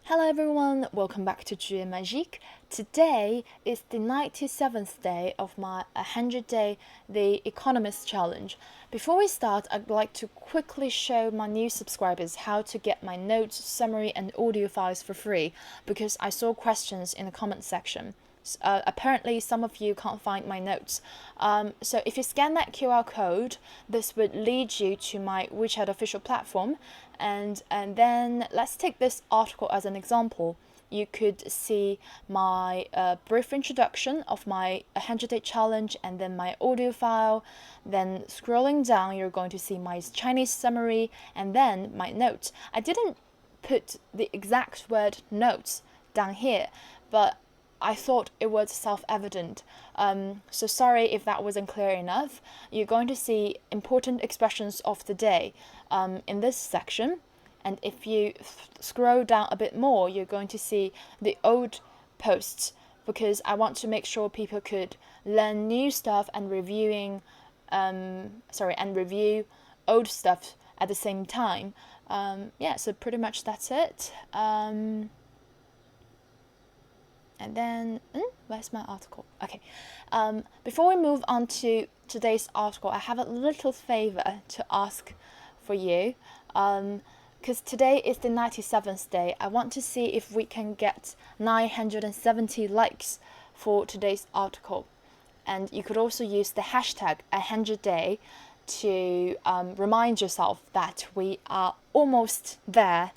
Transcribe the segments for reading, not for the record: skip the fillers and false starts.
Hello everyone, welcome back to Juillet Magique. Today is the 97th day of my 100-day The Economist Challenge. Before we start, I'd like to quickly show my new subscribers how to get my notes, summary and audio files for free because I saw questions in the comment section. Apparently some of you can't find my notes. So if you scan that QR code, this would lead you to my WeChat official platform. And then let's take this article as an example. You could see my brief introduction of my 100-day challenge and then my audio file. Then scrolling down, you're going to see my Chinese summary and then my notes. I didn't put the exact word notes down here, but I thought it was self-evident. So sorry if that wasn't clear enough. You're going to see important expressions of the day in this section. And if you scroll down a bit more, you're going to see the old posts because I want to make sure people could learn new stuff and review old stuff at the same time. So pretty much that's it. And then, where's my article? Okay. Before we move on to today's article, I have a little favor to ask for you. Because today is the 97th day, I want to see if we can get 970 likes for today's article. And you could also use the hashtag 100day to remind yourself that we are almost there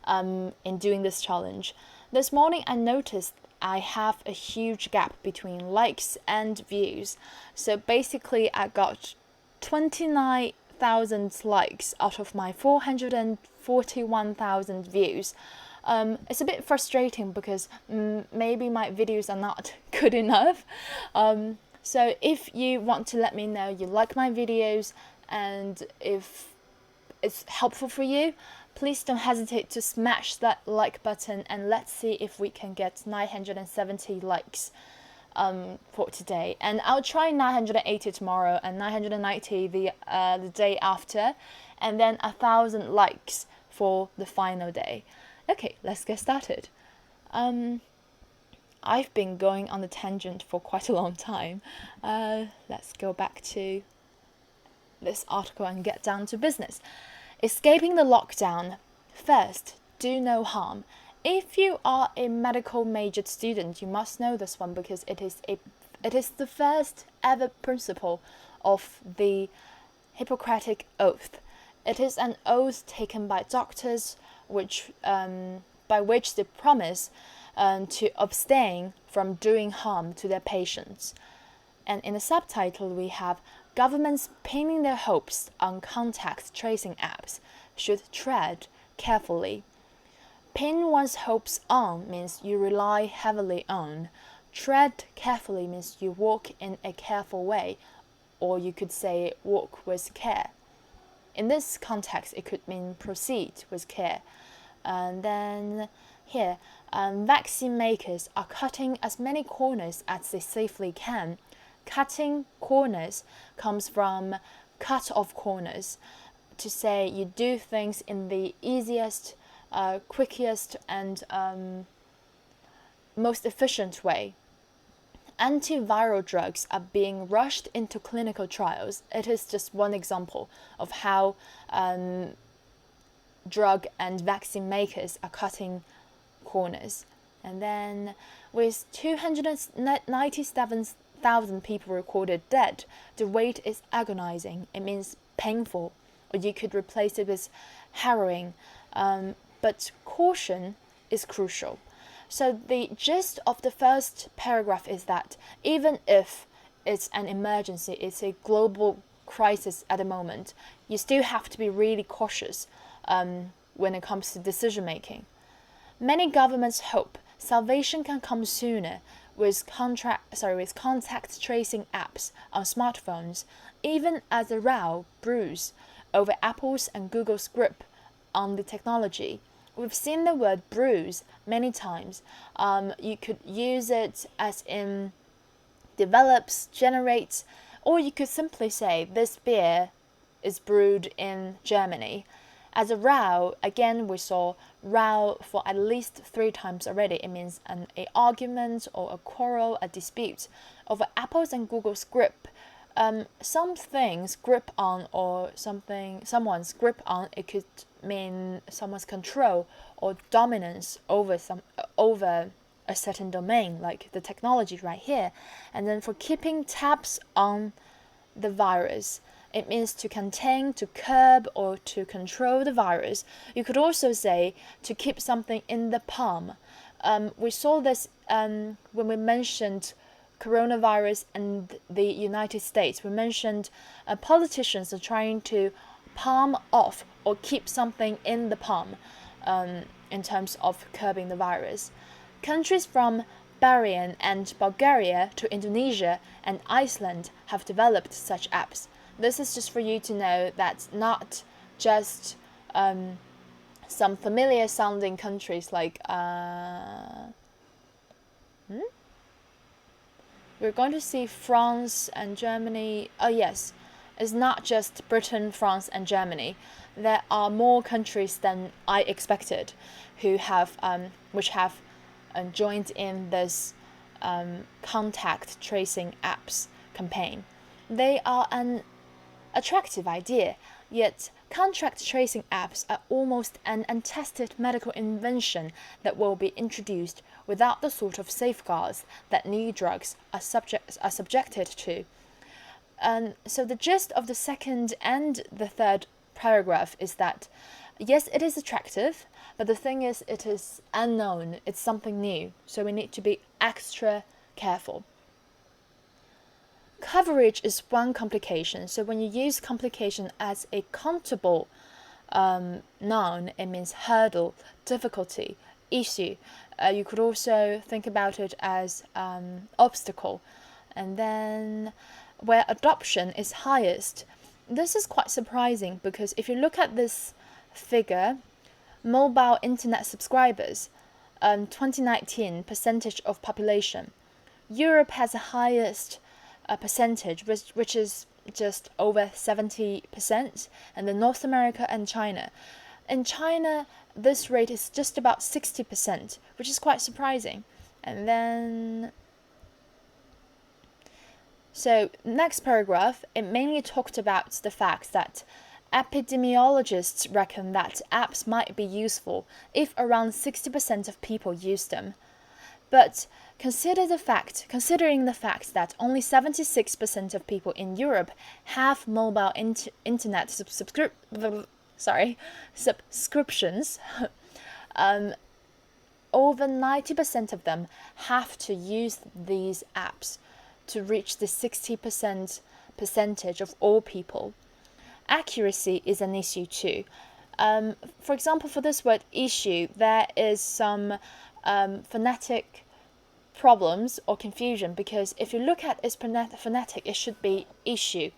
in doing this challenge. This morning I noticed I have a huge gap between likes and views. So basically I got 29,000 likes out of my 441,000 views. It's a bit frustrating because maybe my videos are not good enough. So if you want to let me know you like my videos and if it's helpful for you, please don't hesitate to smash that like button and let's see if we can get 970 likes for today. And I'll try 980 tomorrow and 990 the day after, and then 1,000 likes for the final day. Okay, let's get started. I've been going on the tangent for quite a long time. Let's go back to this article and get down to business. Escaping the lockdown. First, do no harm. If you are a medical majored student, you must know this one because it is the first ever principle of the Hippocratic Oath. It is an oath taken by doctors, by which they promise to abstain from doing harm to their patients. And in the subtitle, we have governments pinning their hopes on contact tracing apps should tread carefully. Pin one's hopes on means you rely heavily on. Tread carefully means you walk in a careful way, or you could say walk with care. In this context, it could mean proceed with care. And then here, vaccine makers are cutting as many corners as they safely can. Cutting corners comes from cut off corners, to say you do things in the easiest, quickest and most efficient way. Antiviral drugs are being rushed into clinical trials. It is just one example of how drug and vaccine makers are cutting corners. And then with 297,000 people recorded dead, the wait is agonizing. It means painful, or you could replace it with harrowing. But caution is crucial. So the gist of the first paragraph is that even if it's an emergency, it's a global crisis at the moment, you still have to be really cautious when it comes to decision making. Many governments hope salvation can come sooner with contact tracing apps on smartphones, even as a row brews over Apple's and Google's grip on the technology. We've seen the word brews many times. You could use it as in develops, generates, or you could simply say this beer is brewed in Germany. As a row, again, we saw row for at least 3 times already. It means an argument or a quarrel, a dispute. Over Apple's and Google's grip, something's grip on or someone's grip on, it could mean someone's control or dominance over a certain domain, like the technology right here. And then for keeping tabs on the virus, it means to contain, to curb, or to control the virus. You could also say to keep something in the palm. We saw this when we mentioned coronavirus and the United States. We mentioned politicians are trying to palm off or keep something in the palm in terms of curbing the virus. Countries from Bahrain and Bulgaria to Indonesia and Iceland have developed such apps. This is just for you to know that not just some familiar sounding countries like we're going to see France and Germany. Oh yes, it's not just Britain, France and Germany. There are more countries than I expected who have which have joined in this contact tracing apps campaign. They are an attractive idea, yet contact tracing apps are almost an untested medical invention that will be introduced without the sort of safeguards that new drugs are subjected to. So the gist of the second and the third paragraph is that yes, it is attractive, but the thing is it is unknown, it's something new, so we need to be extra careful. Coverage is one complication. So when you use complication as a countable noun, it means hurdle, difficulty, issue. You could also think about it as obstacle. And then where adoption is highest, this is quite surprising because if you look at this figure, mobile internet subscribers, 2019 percentage of population, Europe has the highest percentage, which is just over 70%, and then North America and China. In China, this rate is just about 60%, which is quite surprising. And then, so next paragraph, it mainly talked about the fact that epidemiologists reckon that apps might be useful if around 60% of people use them. But considering the fact that only 76% of people in Europe have mobile internet subscriptions, over 90% of them have to use these apps to reach the 60% percentage of all people. Accuracy is an issue too. For example, for this word issue, there is some phonetic problems or confusion, because if you look at its phonetic, it should be issue.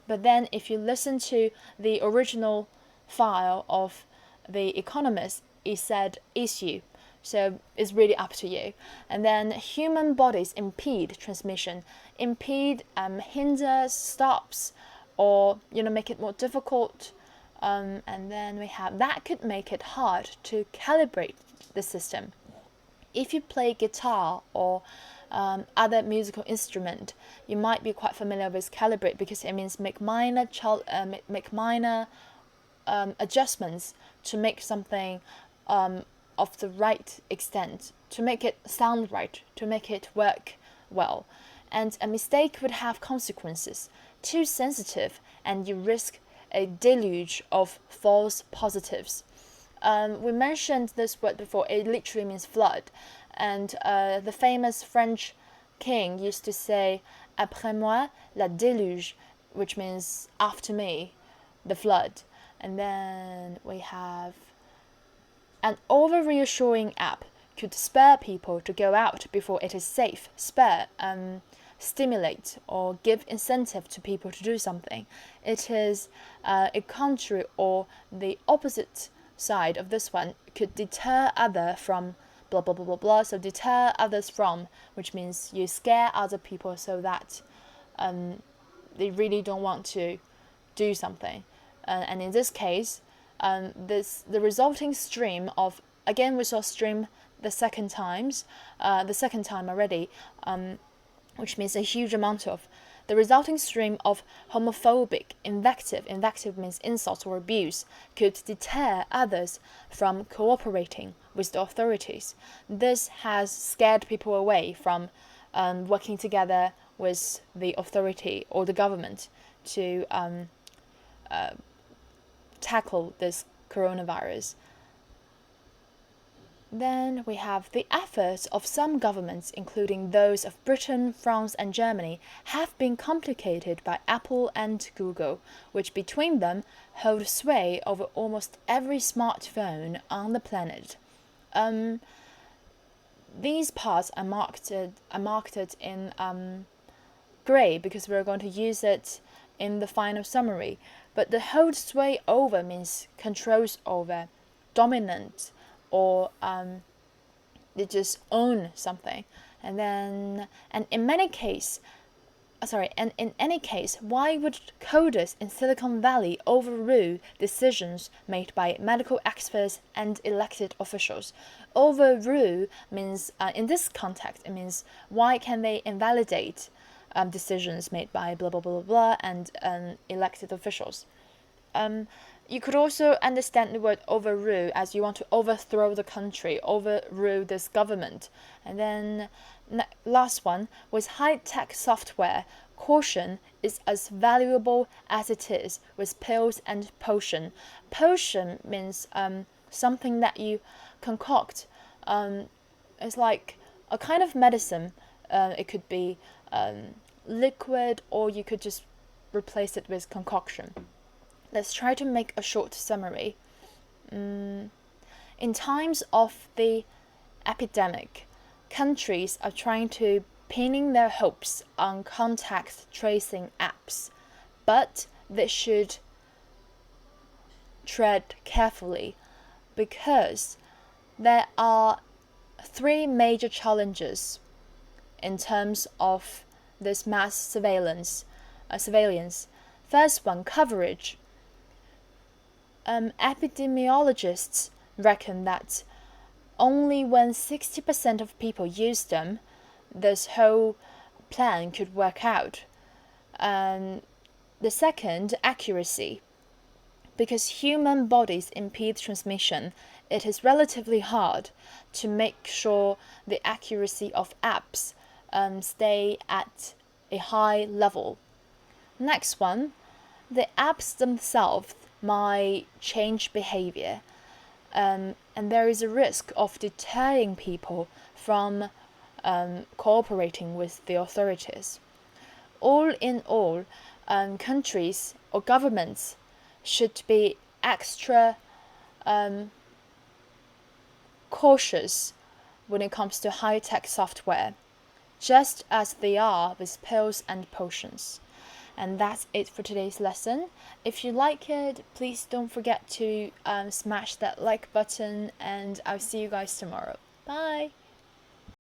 But then if you listen to the original file of The Economist, it said issue. So it's really up to you. And then human bodies impede transmission. Impede hinders, stops, or make it more difficult. And then we have that could make it hard to calibrate the system. If you play guitar or other musical instrument, you might be quite familiar with calibrate, because it means make minor adjustments to make something of the right extent, to make it sound right, to make it work well. And a mistake would have consequences. Too sensitive, and you risk a deluge of false positives. We mentioned this word before. It literally means flood. And the famous French king used to say, "Après moi, la déluge," which means after me, the flood. And then we have an over-reassuring app could spur people to go out before it is safe. Spur, stimulate or give incentive to people to do something. It is a contrary or the opposite side of this one. Could deter other from blah blah blah blah blah. So deter others from, which means you scare other people so that they really don't want to do something. And in this case, the resulting stream of, again we saw stream the second time already, which means a huge amount of. The resulting stream of homophobic invective means insult or abuse, could deter others from cooperating with the authorities. This has scared people away from working together with the authority or the government to tackle this coronavirus. Then we have the efforts of some governments, including those of Britain, France, and Germany, have been complicated by Apple and Google, which between them hold sway over almost every smartphone on the planet. These parts are marked in grey because we're going to use it in the final summary. But the hold sway over means controls over, dominant, or they just own something. And in any case, why would coders in Silicon Valley overrule decisions made by medical experts and elected officials? Overrule means, in this context, it means why can they invalidate decisions made by blah blah blah blah and elected officials? You could also understand the word overrule as you want to overthrow the country, overrule this government. And then last one was high-tech software. Caution is as valuable as it is with pills and potion. Potion means something that you concoct. It's like a kind of medicine. It could be liquid, or you could just replace it with concoction. Let's try to make a short summary. In times of the epidemic, countries are trying to pinning their hopes on contact tracing apps, but they should tread carefully because there are three major challenges in terms of this mass surveillance. First one, coverage. Epidemiologists reckon that only when 60% of people use them, this whole plan could work out. The second, accuracy. Because human bodies impede transmission, it is relatively hard to make sure the accuracy of apps stay at a high level. Next one, the apps themselves might change behavior, and there is a risk of deterring people from cooperating with the authorities. All in all, countries or governments should be extra cautious when it comes to high-tech software, just as they are with pills and potions. And that's it for today's lesson. If you like it, please don't forget to smash that like button, and I'll see you guys tomorrow. Bye!